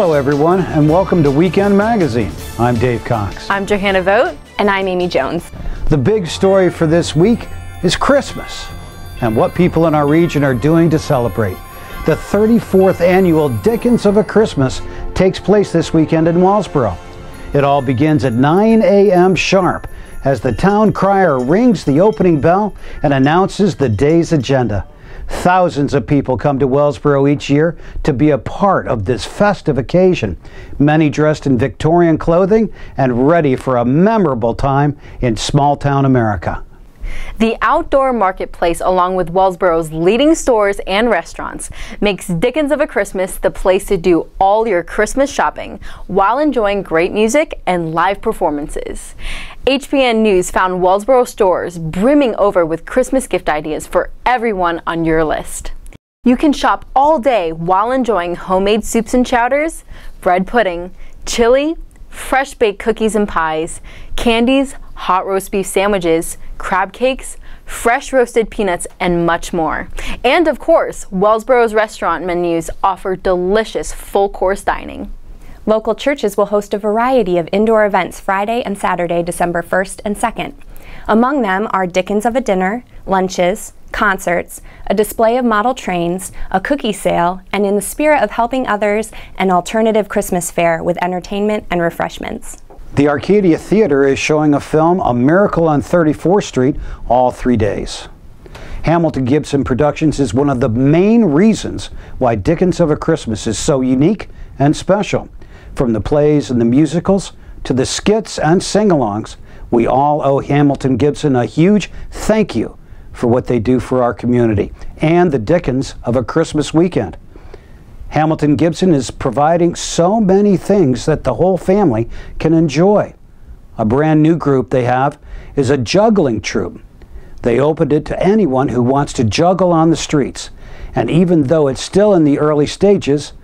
Hello everyone, and welcome to Weekend Magazine. I'm Dave Cox. I'm Johanna Vogt. And I'm Amy Jones. The big story for this week is Christmas and what people in our region are doing to celebrate. The 34th annual Dickens of a Christmas takes place this weekend in Wellsboro. It all begins at 9 a.m. sharp as the town crier rings the opening bell and announces the day's agenda. Thousands of people come to Wellsboro each year to be a part of this festive occasion, many dressed in Victorian clothing and ready for a memorable time in small-town America. The outdoor marketplace, along with Wellsboro's leading stores and restaurants, makes Dickens of a Christmas the place to do all your Christmas shopping while enjoying great music and live performances. HPN News found Wellsboro stores brimming over with Christmas gift ideas for everyone on your list. You can shop all day while enjoying homemade soups and chowders, bread pudding, chili, fresh baked cookies and pies, candies, hot roast beef sandwiches, crab cakes, fresh roasted peanuts, and much more. And of course, Wellsboro's restaurant menus offer delicious full-course dining. Local churches will host a variety of indoor events Friday and Saturday, December 1st and 2nd. Among them are Dickens of a dinner, lunches, concerts, a display of model trains, a cookie sale, and in the spirit of helping others, an alternative Christmas fair with entertainment and refreshments. The Arcadia Theater is showing a film, A Miracle on 34th Street, all 3 days. Hamilton Gibson Productions is one of the main reasons why Dickens of a Christmas is so unique and special. From the plays and the musicals to the skits and sing-alongs, we all owe Hamilton Gibson a huge thank you for what they do for our community and the Dickens of a Christmas weekend. Hamilton Gibson is providing so many things that the whole family can enjoy. A brand new group they have is a juggling troupe. They opened it to anyone who wants to juggle on the streets. And even though it's still in the early stages,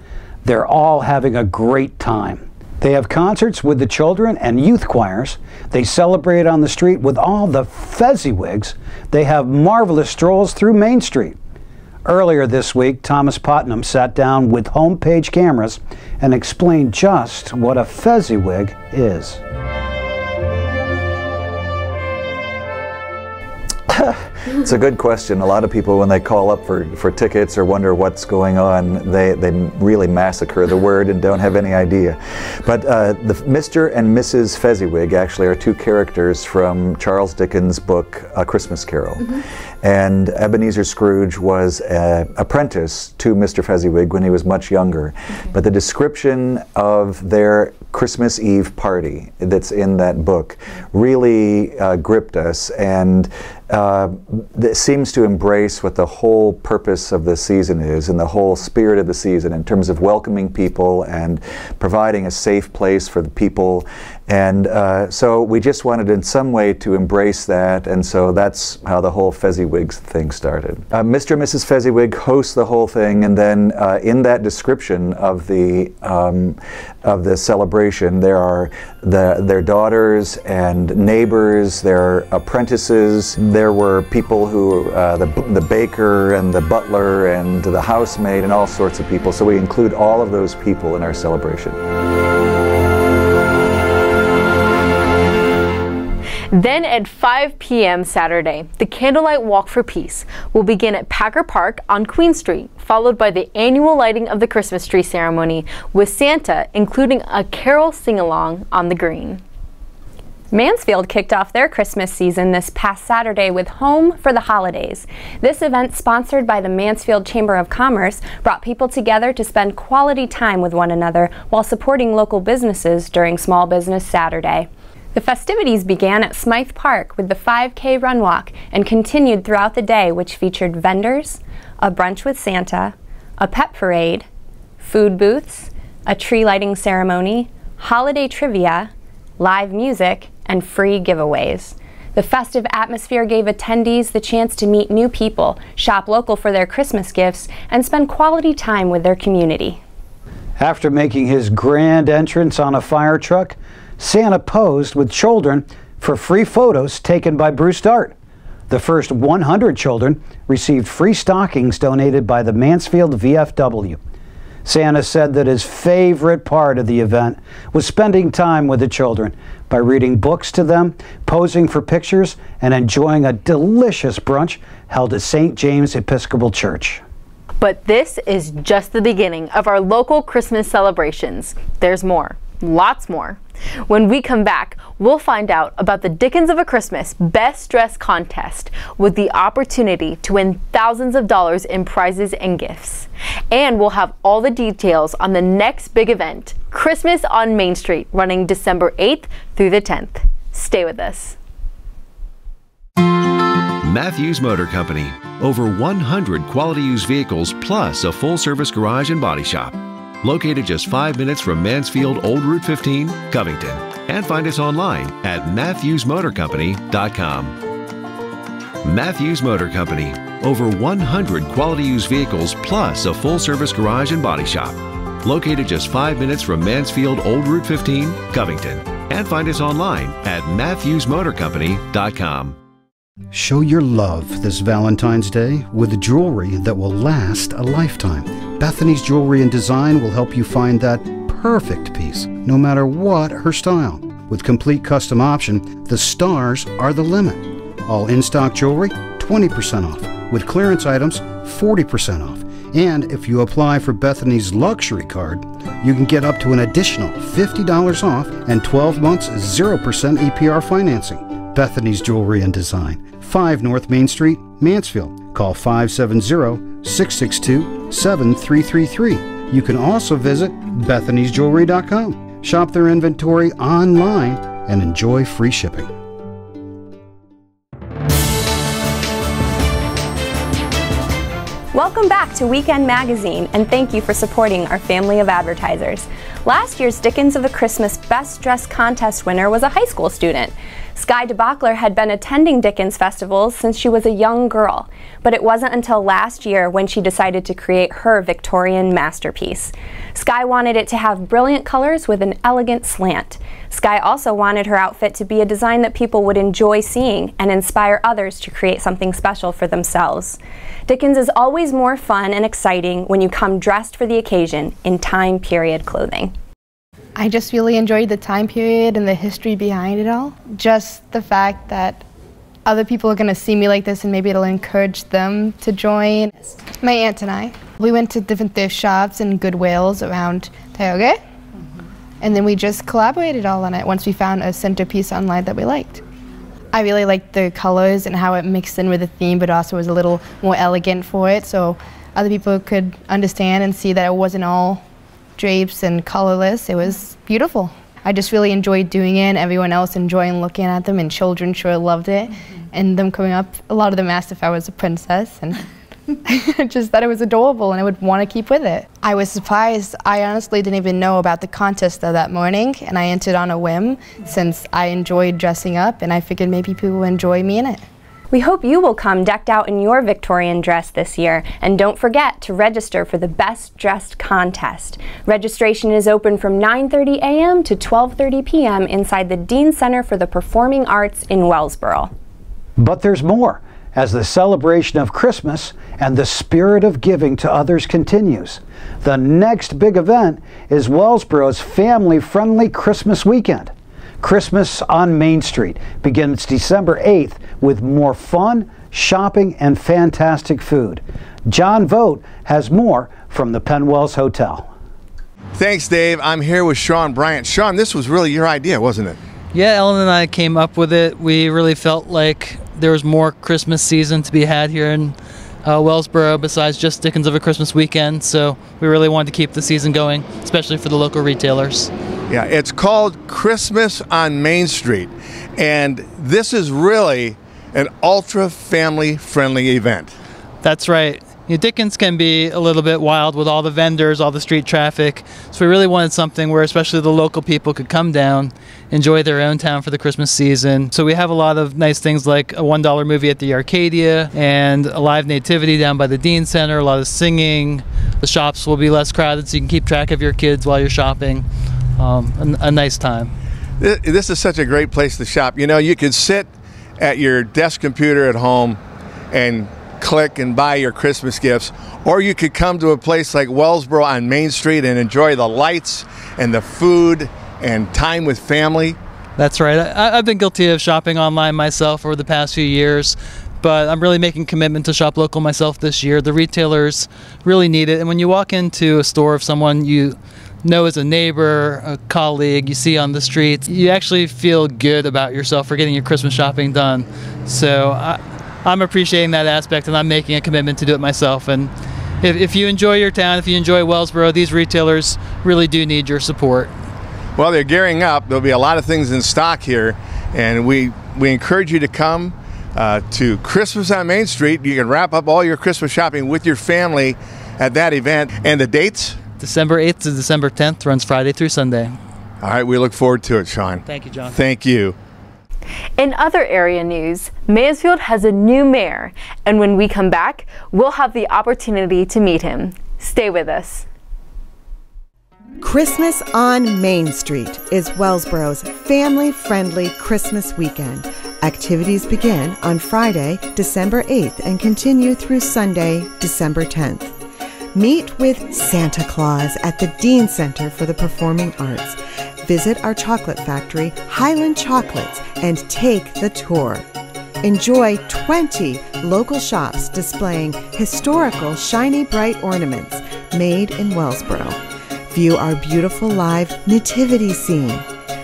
they're all having a great time. They have concerts with the children and youth choirs. They celebrate on the street with all the fezziwigs. They have marvelous strolls through Main Street. Earlier this week, Thomas Putnam sat down with homepage cameras and explained just what a fezziwig is. It's a good question. A lot of people, when they call up for tickets or wonder what's going on, they really massacre the word and don't have any idea. But the Mr. and Mrs. Fezziwig actually are two characters from Charles Dickens' book, A Christmas Carol. And Ebenezer Scrooge was an apprentice to Mr. Fezziwig when he was much younger. But the description of their Christmas Eve party that's in that book really gripped us, and it seems to embrace what the whole purpose of the season is and the whole spirit of the season in terms of welcoming people and providing a safe place for the people. And so we just wanted in some way to embrace that, and so that's how the whole Fezziwigs thing started. Mr. and Mrs. Fezziwig host the whole thing, and then in that description of the celebration, there are their daughters and neighbors, their apprentices. There were people who, the baker and the butler and the housemaid and all sorts of people. So we include all of those people in our celebration. Then at 5 p.m. Saturday, the Candlelight Walk for Peace will begin at Packer Park on Queen Street, followed by the annual lighting of the Christmas tree ceremony with Santa, including a carol sing-along on the green. Mansfield kicked off their Christmas season this past Saturday with Home for the Holidays. This event, sponsored by the Mansfield Chamber of Commerce, brought people together to spend quality time with one another while supporting local businesses during Small Business Saturday. The festivities began at Smythe Park with the 5K run walk and continued throughout the day, which featured vendors, a brunch with Santa, a pet parade, food booths, a tree lighting ceremony, holiday trivia, live music, and free giveaways. The festive atmosphere gave attendees the chance to meet new people, shop local for their Christmas gifts, and spend quality time with their community. After making his grand entrance on a fire truck, Santa posed with children for free photos taken by Bruce Dart. The first 100 children received free stockings donated by the Mansfield VFW. Santa said that his favorite part of the event was spending time with the children by reading books to them, posing for pictures, and enjoying a delicious brunch held at St. James Episcopal Church. But this is just the beginning of our local Christmas celebrations. There's more, lots more. When we come back, we'll find out about the Dickens of a Christmas Best Dressed Contest with the opportunity to win thousands of dollars in prizes and gifts. And we'll have all the details on the next big event, Christmas on Main Street, running December 8th through the 10th. Stay with us. Matthews Motor Company. Over 100 quality used vehicles plus a full-service garage and body shop. Located just 5 minutes from Mansfield Old Route 15, Covington. And find us online at MatthewsMotorCompany.com. Matthews Motor Company. Over 100 quality used vehicles plus a full-service garage and body shop. Located just 5 minutes from Mansfield Old Route 15, Covington. And find us online at MatthewsMotorCompany.com. Show your love this Valentine's Day with jewelry that will last a lifetime. Bethany's Jewelry and Design will help you find that perfect piece, no matter what her style. With complete custom option, the stars are the limit. All in-stock jewelry, 20% off. With clearance items, 40% off. And if you apply for Bethany's luxury card, you can get up to an additional $50 off and 12 months 0% APR financing. Bethany's Jewelry and Design, 5 North Main Street, Mansfield. Call 570-662-7333. You can also visit Bethany'sJewelry.com. Shop their inventory online and enjoy free shipping. Welcome back to Weekend Magazine, and thank you for supporting our family of advertisers. Last year's Dickens of a Christmas Best Dressed Contest winner was a high school student. Sky DeBachler had been attending Dickens festivals since she was a young girl, but it wasn't until last year when she decided to create her Victorian masterpiece. Sky wanted it to have brilliant colors with an elegant slant. Sky also wanted her outfit to be a design that people would enjoy seeing and inspire others to create something special for themselves. Dickens is always more fun and exciting when you come dressed for the occasion in time period clothing. I just really enjoyed the time period and the history behind it all. Just the fact that other people are going to see me like this and maybe it'll encourage them to join. My aunt and I, we went to different thrift shops and Goodwills around Tioga, and then we just collaborated all on it once we found a centerpiece online that we liked. I really liked the colors and how it mixed in with the theme, but also was a little more elegant for it, so other people could understand and see that it wasn't all drapes and colorless. It was beautiful. I just really enjoyed doing it, everyone else enjoying looking at them, and children sure loved it. And them coming up, a lot of them asked if I was a princess, and I just thought it was adorable and I would want to keep with it. I was surprised. I honestly didn't even know about the contest that morning, and I entered on a whim since I enjoyed dressing up, and I figured maybe people would enjoy me in it. We hope you will come decked out in your Victorian dress this year, and don't forget to register for the Best Dressed Contest. Registration is open from 9:30 a.m. to 12:30 p.m. inside the Dean Center for the Performing Arts in Wellsboro. But there's more, as the celebration of Christmas and the spirit of giving to others continues. The next big event is Wellsboro's family-friendly Christmas weekend. Christmas on Main Street begins December 8th with more fun, shopping, and fantastic food. John Vogt has more from the Penwells Hotel. Thanks, Dave. I'm here with Sean Bryant. Sean, this was really your idea, wasn't it? Yeah, Ellen and I came up with it. We really felt like there was more Christmas season to be had here in Wellsboro besides just Dickens of a Christmas weekend, so we really wanted to keep the season going, especially for the local retailers. Yeah, it's called Christmas on Main Street, and this is really an ultra family friendly event. That's right. You know, Dickens can be a little bit wild with all the vendors, all the street traffic, so we really wanted something where especially the local people could come down, enjoy their own town for the Christmas season. So we have a lot of nice things like a $1 movie at the Arcadia and a live nativity down by the Dean Center, a lot of singing. The shops will be less crowded so you can keep track of your kids while you're shopping. A nice time. This is such a great place to shop. You know, you could sit at your desk computer at home and click and buy your Christmas gifts, or you could come to a place like Wellsboro on Main Street and enjoy the lights and the food and time with family. That's right. I've been guilty of shopping online myself over the past few years, but I'm really making a commitment to shop local myself this year. The retailers really need it, and when you walk into a store of someone you know as a neighbor, a colleague you see on the streets, you actually feel good about yourself for getting your Christmas shopping done. So I'm appreciating that aspect, and I'm making a commitment to do it myself. And if you enjoy your town, if you enjoy Wellsboro, these retailers really do need your support. Well, they're gearing up. There'll be a lot of things in stock here, and we encourage you to come to Christmas on Main Street. You can wrap up all your Christmas shopping with your family at that event. And the dates? December 8th to December 10th, runs Friday through Sunday. All right, we look forward to it, Sean. Thank you, John. Thank you. In other area news, Mansfield has a new mayor, and when we come back, we'll have the opportunity to meet him. Stay with us. Christmas on Main Street is Wellsboro's family-friendly Christmas weekend. Activities begin on Friday, December 8th and continue through Sunday, December 10th. Meet with Santa Claus at the Dean Center for the Performing Arts. Visit our chocolate factory, Highland Chocolates, and take the tour. Enjoy 20 local shops displaying historical shiny bright ornaments made in Wellsboro. View our beautiful live nativity scene.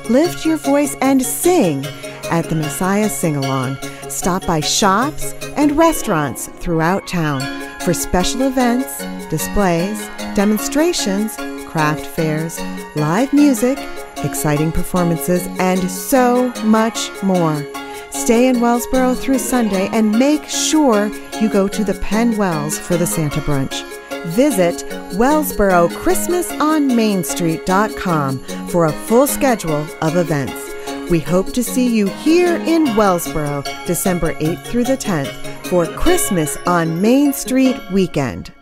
Lift your voice and sing at the Messiah Sing-Along. Stop by shops and restaurants throughout town for special events, displays, demonstrations, craft fairs, live music, exciting performances, and so much more. Stay in Wellsboro through Sunday and make sure you go to the Penn Wells for the Santa Brunch. Visit WellsboroChristmasOnMainStreet.com for a full schedule of events. We hope to see you here in Wellsboro, December 8th through the 10th for Christmas on Main Street weekend.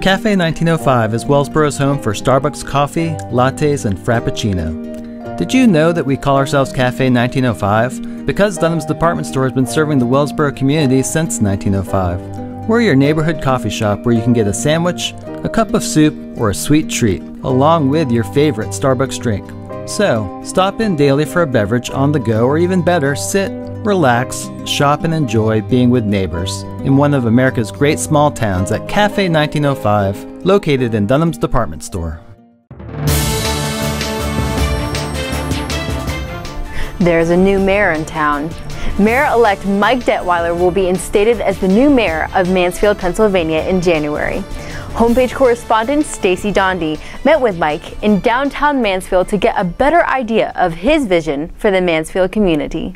Cafe 1905 is Wellsboro's home for Starbucks coffee, lattes, and frappuccino. Did you know that we call ourselves Cafe 1905? Because Dunham's department store has been serving the Wellsboro community since 1905. We're your neighborhood coffee shop where you can get a sandwich, a cup of soup, or a sweet treat, along with your favorite Starbucks drink. So, stop in daily for a beverage on the go, or even better, sit, relax, shop, and enjoy being with neighbors in one of America's great small towns at Cafe 1905, located in Dunham's department store. There's a new mayor in town. Mayor-elect Mike Detweiler will be instated as the new mayor of Mansfield, Pennsylvania in January. Homepage correspondent Stacy Dondy met with Mike in downtown Mansfield to get a better idea of his vision for the Mansfield community.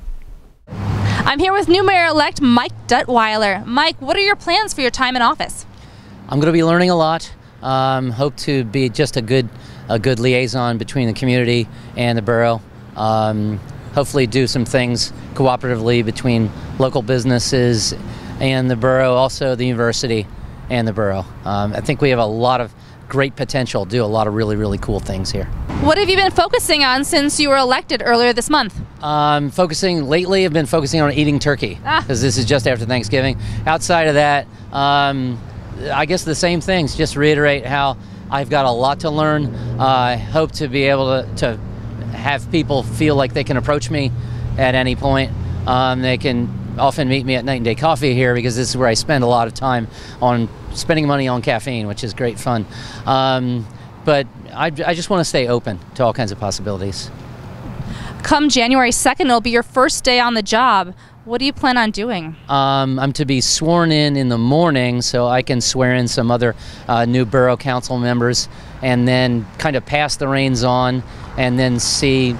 I'm here with new mayor-elect Mike Detweiler. Mike, what are your plans for your time in office? I'm going to be learning a lot. Hope to be just a good liaison between the community and the borough. Hopefully do some things cooperatively between local businesses and the borough, also the university and the borough. I think we have a lot of great potential to do a lot of really, really cool things here. What have you been focusing on since you were elected earlier this month? Lately I've been focusing on eating turkey, because this is just after Thanksgiving. Outside of that, I guess the same things, just reiterate how I've got a lot to learn. I hope to be able to have people feel like they can approach me at any point. They can often meet me at Night and Day Coffee here, because this is where I spend a lot of time on spending money on caffeine, which is great fun. But I just want to stay open to all kinds of possibilities. Come January 2nd, it'll be your first day on the job. What do you plan on doing? I'm to be sworn in the morning, so I can swear in some other new borough council members, and then kind of pass the reins on, and then see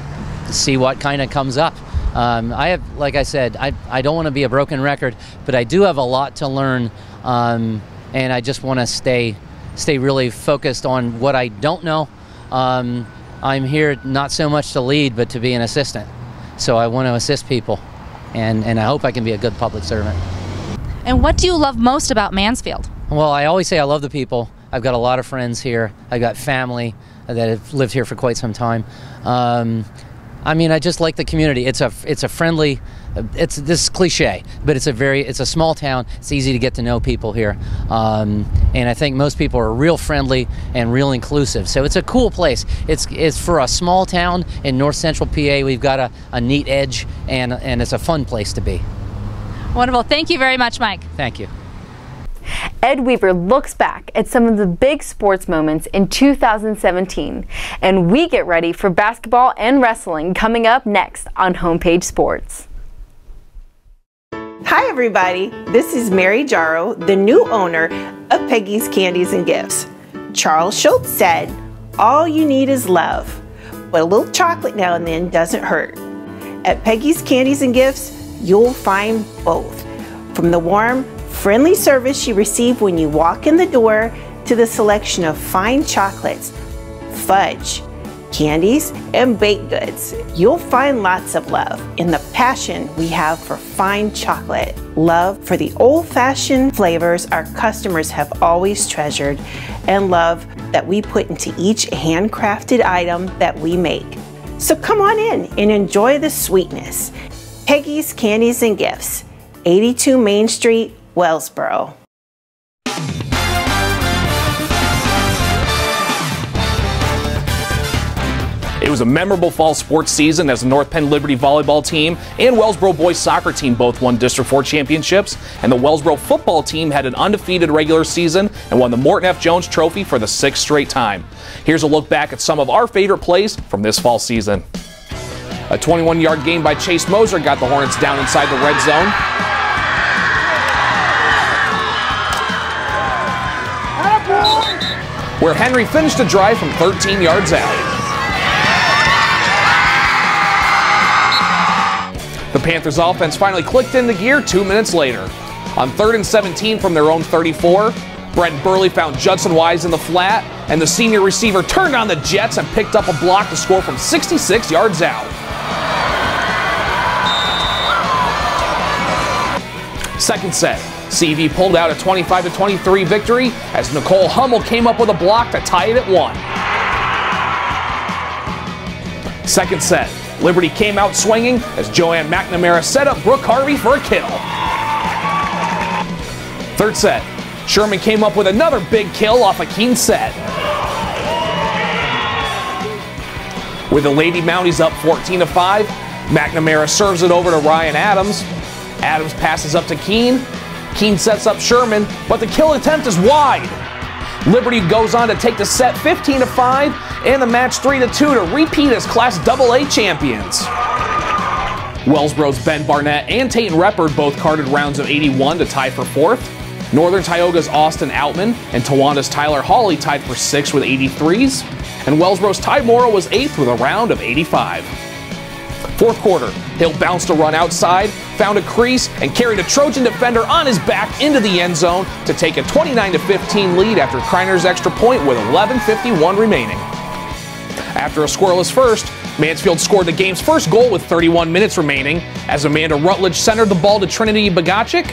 what kind of comes up. I have, like I said, I don't want to be a broken record, but I do have a lot to learn, and I just want to stay really focused on what I don't know. I'm here not so much to lead, but to be an assistant. So I want to assist people, and I hope I can be a good public servant. And what do you love most about Mansfield? Well, I always say I love the people. I've got a lot of friends here. I've got family that have lived here for quite some time. I mean, I just like the community. It's a friendly this is cliche, but it's a small town. It's easy to get to know people here, and I think most people are real friendly and real inclusive. So it's a cool place. It's for a small town in north central PA. We've got a neat edge, and it's a fun place to be. Wonderful. Thank you very much, Mike. Thank you. Ed Weaver looks back at some of the big sports moments in 2017, and we get ready for basketball and wrestling coming up next on Homepage Sports. Hi everybody, this is Mary Jarrow, the new owner of Peggy's Candies and Gifts. Charles Schultz said, "All you need is love, but a little chocolate now and then doesn't hurt." At Peggy's Candies and Gifts, you'll find both. From the warm, friendly service you receive when you walk in the door to the selection of fine chocolates, fudge, candies, and baked goods, you'll find lots of love in the passion we have for fine chocolate. Love for the old-fashioned flavors our customers have always treasured, and love that we put into each handcrafted item that we make. So come on in and enjoy the sweetness. Peggy's Candies and Gifts, 82 Main Street, Wellsboro. It was a memorable fall sports season as the North Penn Liberty volleyball team and Wellsboro boys soccer team both won District 4 championships, and the Wellsboro football team had an undefeated regular season and won the Morton F. Jones Trophy for the 6th straight time. Here's a look back at some of our favorite plays from this fall season. A 21-yard gain by Chase Moser got the Hornets down inside the red zone. Where Henry finished the drive from 13 yards out. The Panthers offense finally clicked into gear 2 minutes later. On 3rd and 17 from their own 34, Brent Burley found Judson Wise in the flat, and the senior receiver turned on the Jets and picked up a block to score from 66 yards out. Second set, CV pulled out a 25-23 victory as Nicole Hummel came up with a block to tie it at 1. Second set, Liberty came out swinging as Joanne McNamara set up Brooke Harvey for a kill. Third set, Sherman came up with another big kill off a keen set. With the Lady Mounties up 14-5, McNamara serves it over to Ryan Adams. Adams passes up to Keene. Keene sets up Sherman, but the kill attempt is wide. Liberty goes on to take the set 15-5 and the match 3-2 to repeat as Class AA champions. Wellsboro's Ben Barnett and Tayton Reppard both carded rounds of 81 to tie for 4th. Northern Tioga's Austin Outman and Tawanda's Tyler Hawley tied for 6th with 83s. And Wellsboro's Ty Morrow was 8th with a round of 85. Fourth quarter, Hill bounced a run outside, found a crease, and carried a Trojan defender on his back into the end zone to take a 29-15 lead after Kreiner's extra point with 11:51 remaining. After a scoreless first, Mansfield scored the game's first goal with 31 minutes remaining as Amanda Rutledge centered the ball to Trinity Bagacic.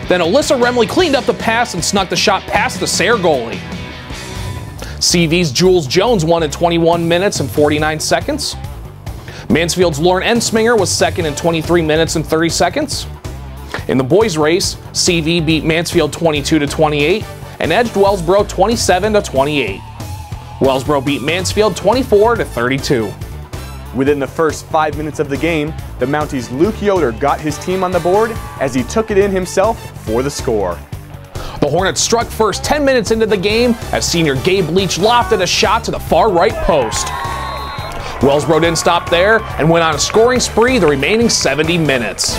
Then Alyssa Remley cleaned up the pass and snuck the shot past the Sayre goalie. CV's Jules Jones won in 21 minutes and 49 seconds. Mansfield's Lauren Ensminger was second in 23 minutes and 30 seconds. In the boys' race, CV beat Mansfield 22-28 and edged Wellsboro 27-28. Wellsboro beat Mansfield 24-32. Within the first 5 minutes of the game, the Mounties' Luke Yoder got his team on the board as he took it in himself for the score. The Hornets struck first 10 minutes into the game as senior Gabe Leach lofted a shot to the far right post. Wellsboro didn't stop there and went on a scoring spree the remaining 70 minutes.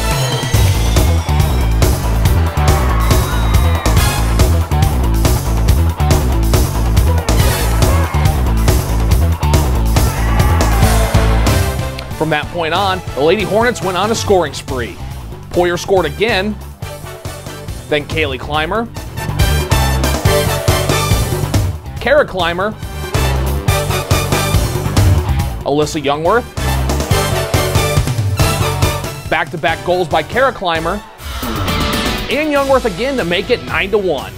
From that point on, the Lady Hornets went on a scoring spree. Poyer scored again, then Kaylee Clymer, Kara Clymer, Alyssa Youngworth, back-to-back goals by Kara Clymer, and Youngworth again to make it 9-1.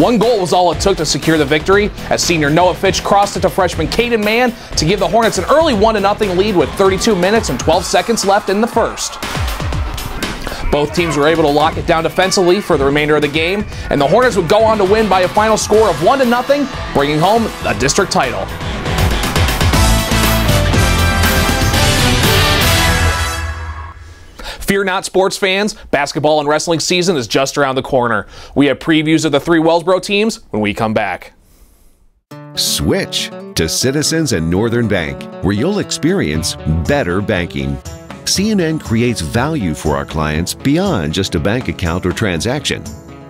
One goal was all it took to secure the victory as senior Noah Fitch crossed it to freshman Caden Mann to give the Hornets an early 1-0 lead with 32 minutes and 12 seconds left in the first. Both teams were able to lock it down defensively for the remainder of the game, and the Hornets would go on to win by a final score of 1-0, bringing home the district title. Fear not, sports fans. Basketball and wrestling season is just around the corner. We have previews of the 3 Wellsboro teams when we come back. Switch to Citizens and Northern Bank, where you'll experience better banking. CNN creates value for our clients beyond just a bank account or transaction.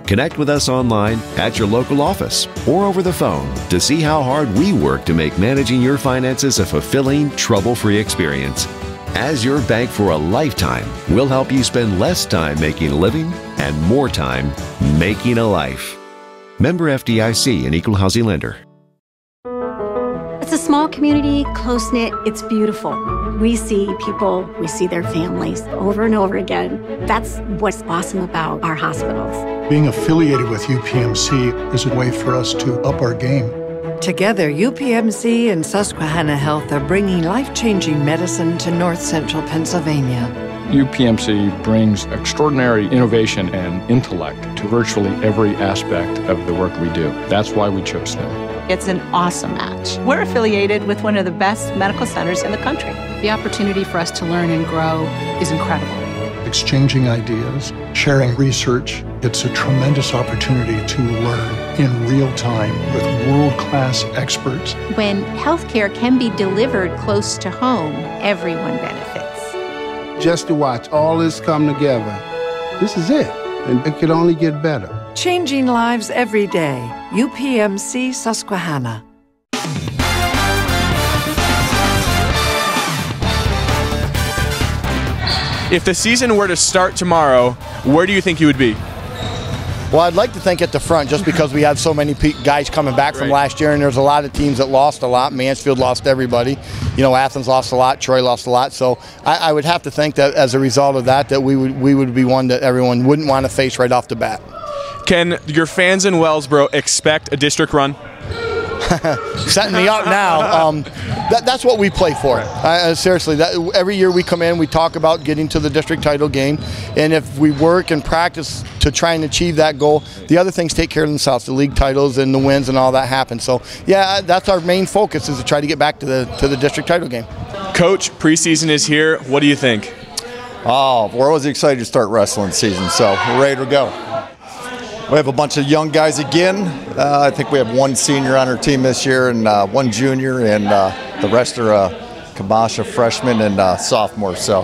Connect with us online, at your local office, or over the phone to see how hard we work to make managing your finances a fulfilling, trouble-free experience. As your bank for a lifetime, we'll help you spend less time making a living and more time making a life. Member FDIC, an equal housing lender. It's a small community, close-knit, it's beautiful. We see people, we see their families over and over again. That's what's awesome about our hospitals. Being affiliated with UPMC is a way for us to up our game. Together, UPMC and Susquehanna Health are bringing life-changing medicine to North Central Pennsylvania. UPMC brings extraordinary innovation and intellect to virtually every aspect of the work we do. That's why we chose them. It's an awesome match. We're affiliated with one of the best medical centers in the country. The opportunity for us to learn and grow is incredible. Exchanging ideas, sharing research, it's a tremendous opportunity to learn in real time with world-class experts. When healthcare can be delivered close to home, everyone benefits. Just to watch all this come together, this is it, and it could only get better. Changing lives every day. UPMC Susquehanna. If the season were to start tomorrow, where do you think you would be? Well, I'd like to think at the front just because we have so many guys coming back from last year, and there's a lot of teams that lost a lot. Mansfield lost everybody. You know, Athens lost a lot. Troy lost a lot. So I would have to think that as a result of that, we would be one that everyone wouldn't want to face right off the bat. Can your fans in Wellsboro expect a district run? Setting me up now. That's what we play for. Seriously, every year we come in, we talk about getting to the district title game, and if we work and practice to try and achieve that goal, the other things take care of themselves. The league titles and the wins and all that happen. So yeah, that's our main focus, is to try to get back to the district title game. Coach, preseason is here. What do you think? Oh, we're always excited to start wrestling season, so we're ready to go. We have a bunch of young guys again. I think we have one senior on our team this year and one junior, and the rest are Kabasha freshmen and sophomores. So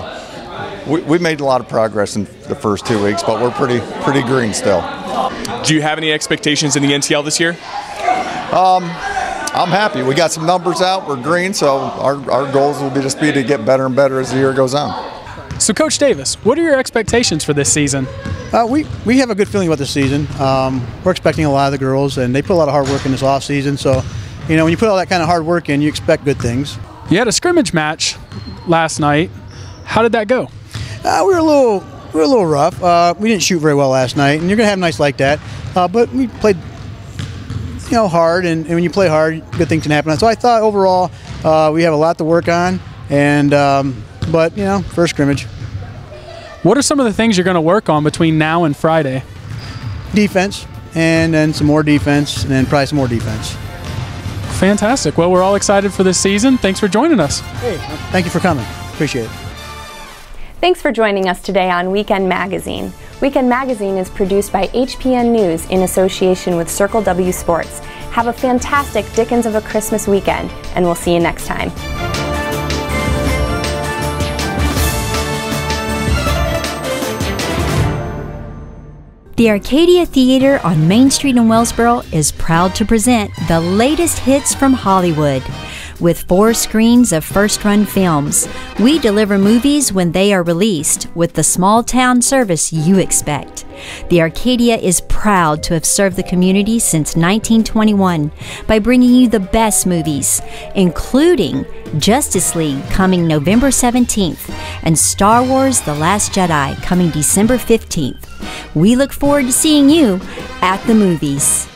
we made a lot of progress in the first 2 weeks, but we're pretty green still. Do you have any expectations in the NTL this year? I'm happy. We got some numbers out. We're green, so our goals will just be to get better and better as the year goes on. So, Coach Davis, what are your expectations for this season? We have a good feeling about the season. We're expecting a lot of the girls, and they put a lot of hard work in this off season. So, you know, when you put all that kind of hard work in, you expect good things. You had a scrimmage match last night. How did that go? We were a little rough. We didn't shoot very well last night, and you're gonna have nights like that. But we played, you know, hard, and when you play hard, good things can happen. So I thought overall we have a lot to work on, and but you know, first scrimmage. What are some of the things you're going to work on between now and Friday? Defense, and then some more defense, and then probably some more defense. Fantastic. Well, we're all excited for this season. Thanks for joining us. Hey, thank you for coming. Appreciate it. Thanks for joining us today on Weekend Magazine. Weekend Magazine is produced by HPN News in association with Circle W Sports. Have a fantastic Dickens of a Christmas weekend, and we'll see you next time. The Arcadia Theater on Main Street in Wellsboro is proud to present the latest hits from Hollywood. With 4 screens of first-run films, we deliver movies when they are released with the small-town service you expect. The Arcadia is proud to have served the community since 1921 by bringing you the best movies, including Justice League coming November 17th and Star Wars The Last Jedi coming December 15th. We look forward to seeing you at the movies.